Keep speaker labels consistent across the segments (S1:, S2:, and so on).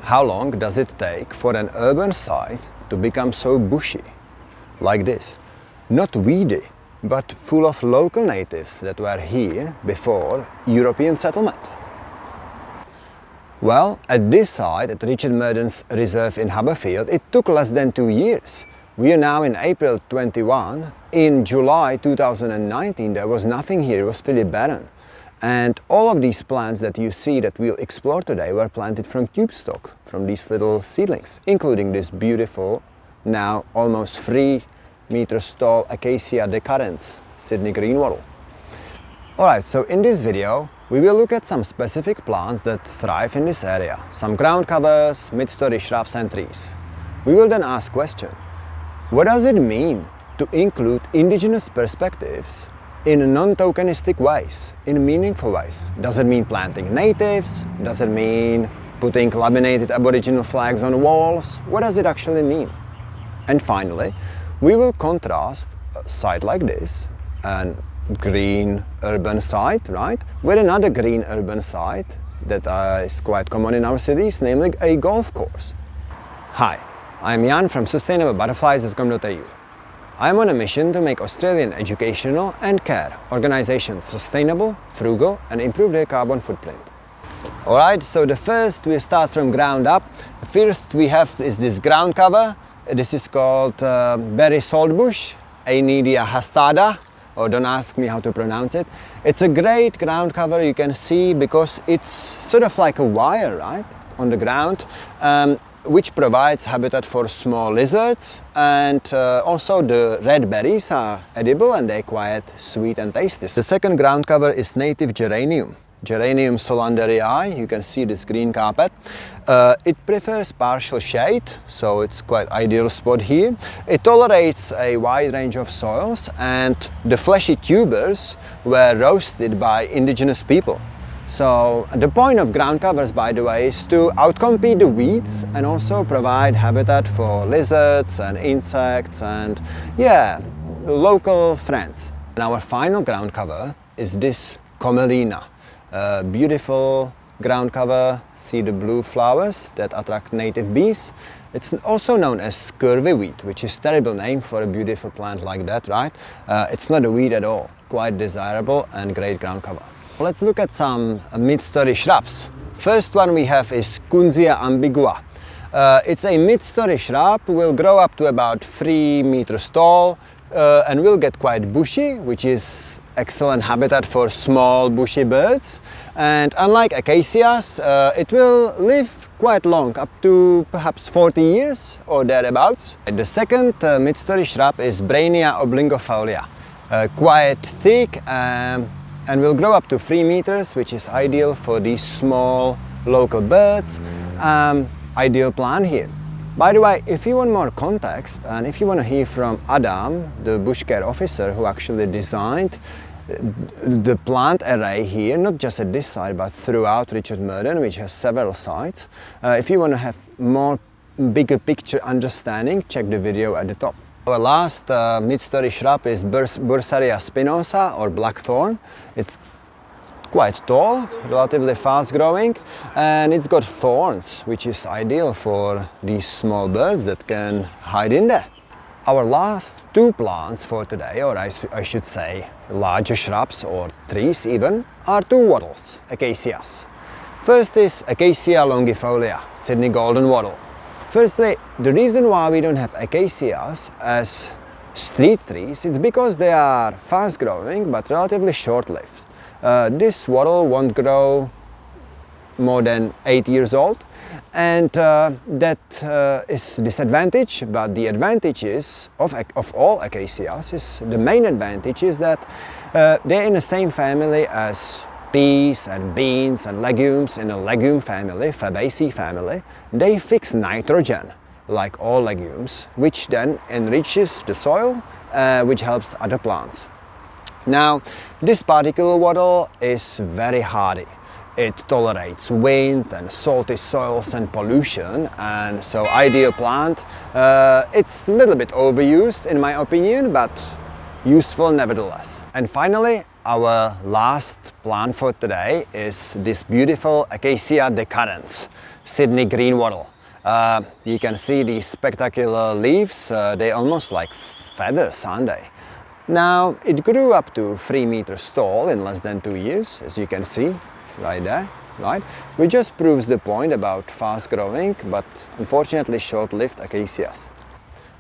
S1: How long does it take for an urban site to become so bushy, like this? Not weedy, but full of local natives that were here before European settlement. Well, at this site, at Murden Reserve in Haberfield, it took less than 2 years. We are now in April 21. In July 2019, there was nothing here, it was pretty barren. And all of these plants that you see that we'll explore today were planted from tube stock, from these little seedlings, including this beautiful, now almost 3 meters tall Acacia decadens, Sydney green wattle. Alright, so in this video, we will look at some specific plants that thrive in this area, some ground covers, mid-story shrubs and trees. We will then ask question, what does it mean to include indigenous perspectives in non-tokenistic ways, in meaningful ways? Does it mean planting natives? Does it mean putting laminated Aboriginal flags on walls? What does it actually mean? And finally, we will contrast a site like this, an green urban site, right, with another green urban site that is quite common in our cities, namely a golf course. Hi, I'm Jan from sustainably.com.au. I'm on a mission to make Australian educational and care organizations sustainable, frugal and improve their carbon footprint. Alright, so the first we start from ground up. The first we have is this ground cover. This is called berry saltbush, Aenidia hastada, or don't ask me how to pronounce it. It's a great ground cover, you can see, because it's sort of like a wire, right, on the ground, which provides habitat for small lizards, and also the red berries are edible and they're quite sweet and tasty. The second ground cover is native geranium. Geranium solanderii, you can see this green carpet. It prefers partial shade, so it's quite ideal spot here. It tolerates a wide range of soils, and the fleshy tubers were roasted by indigenous people. So the point of ground covers, by the way, is to outcompete the weeds and also provide habitat for lizards and insects and, yeah, local friends. And our final ground cover is this Commelina. Beautiful ground cover, see the blue flowers that attract native bees. It's also known as scurvyweed, which is a terrible name for a beautiful plant like that, right? It's not a weed at all, quite desirable and great ground cover. Let's look at some mid-story shrubs. First one we have is Kunzia ambigua. It's a mid-story shrub, will grow up to about 3 meters tall and will get quite bushy, which is excellent habitat for small bushy birds. And unlike Acacias, it will live quite long, up to perhaps 40 years or thereabouts. The second mid-story shrub is Brainia obliquofolia, quite thick and will grow up to 3 meters, which is ideal for these small local birds. Ideal plant here. By the way, if you want more context and if you want to hear from Adam, the Bushcare Officer who actually designed the plant array here, not just at this site but throughout Richard Murden, which has several sites, if you want to have more bigger picture understanding, check the video at the top. Our last mid-story shrub is Bursaria spinosa, or blackthorn. It's quite tall, relatively fast growing, and it's got thorns, which is ideal for these small birds that can hide in there. Our last two plants for today, or I should say larger shrubs or trees even, are two waddles, Acacias. First is Acacia longifolia, Sydney golden waddle. Firstly, the reason why we don't have Acacias as street trees is because they are fast growing but relatively short-lived. This waddle won't grow more than 8 years old, and that is disadvantage, but the advantages of all Acacias is, the main advantage is that they're in the same family as peas and beans and legumes in a legume family, Fabaceae family. They fix nitrogen like all legumes, which then enriches the soil, which helps other plants. Now, this particular waddle is very hardy. It tolerates wind and salty soils and pollution, and so ideal plant. It's a little bit overused in my opinion, but useful nevertheless. And finally, our last plant for today is this beautiful Acacia decadens. Sydney green wattle. You can see these spectacular leaves, they're almost like feathers, aren't they? Now, it grew up to 3 meters tall in less than 2 years, as you can see right there, right? Which just proves the point about fast growing, but unfortunately short-lived acacias.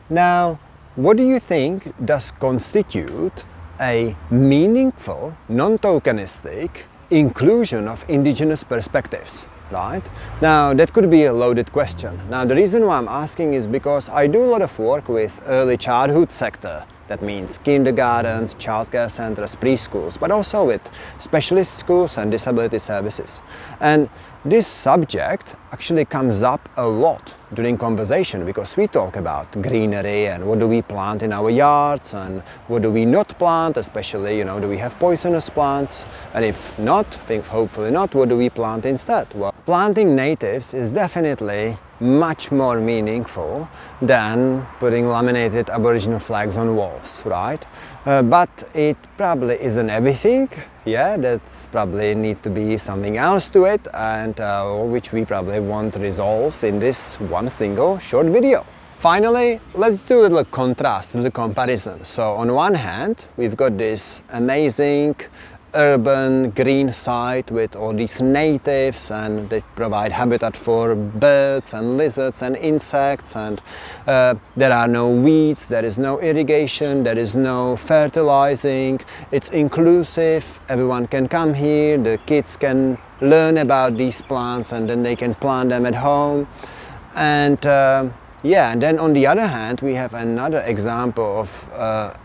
S1: Now, what do you think does constitute a meaningful, non-tokenistic inclusion of indigenous perspectives? Right? Now, that could be a loaded question. Now, the reason why I'm asking is because I do a lot of work with early childhood sector. That means kindergartens, childcare centers, preschools, but also with specialist schools and disability services. And this subject actually comes up a lot during conversation because we talk about greenery and what do we plant in our yards and what do we not plant, especially, do we have poisonous plants? And if not, hopefully not, what do we plant instead? Well, planting natives is definitely much more meaningful than putting laminated Aboriginal flags on walls, right? But it probably isn't everything. Yeah, that's probably need to be something else to it, and which we probably won't resolve in this one single short video. Finally, let's do a little contrast, a little comparison. So on one hand, we've got this amazing urban green site with all these natives, and they provide habitat for birds and lizards and insects, and there are no weeds, there is no irrigation, there is no fertilizing, it's inclusive, everyone can come here, the kids can learn about these plants and then they can plant them at home. And yeah, and then on the other hand, we have another example of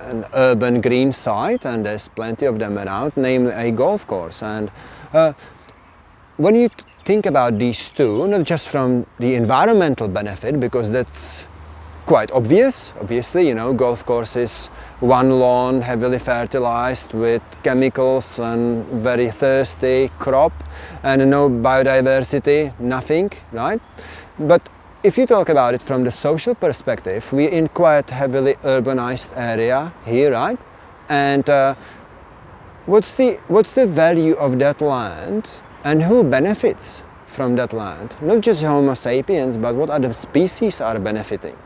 S1: an urban green site, and there's plenty of them around, namely a golf course. And when you think about these two, not just from the environmental benefit, because that's quite obvious, obviously, golf course is one lawn heavily fertilized with chemicals and very thirsty crop and no biodiversity, nothing, right? But if you talk about it from the social perspective, we're in quite heavily urbanized area here, right? And what's the value of that land and who benefits from that land? Not just Homo sapiens, but what other species are benefiting?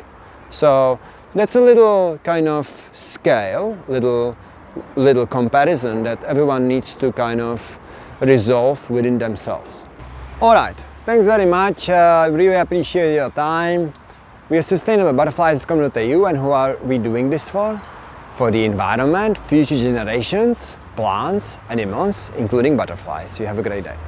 S1: So that's a little kind of scale, little comparison that everyone needs to kind of resolve within themselves. All right. Thanks very much, I really appreciate your time. We are Sustainable Butterflies.com.au, and who are we doing this for? For the environment, future generations, plants, animals, including butterflies. You have a great day.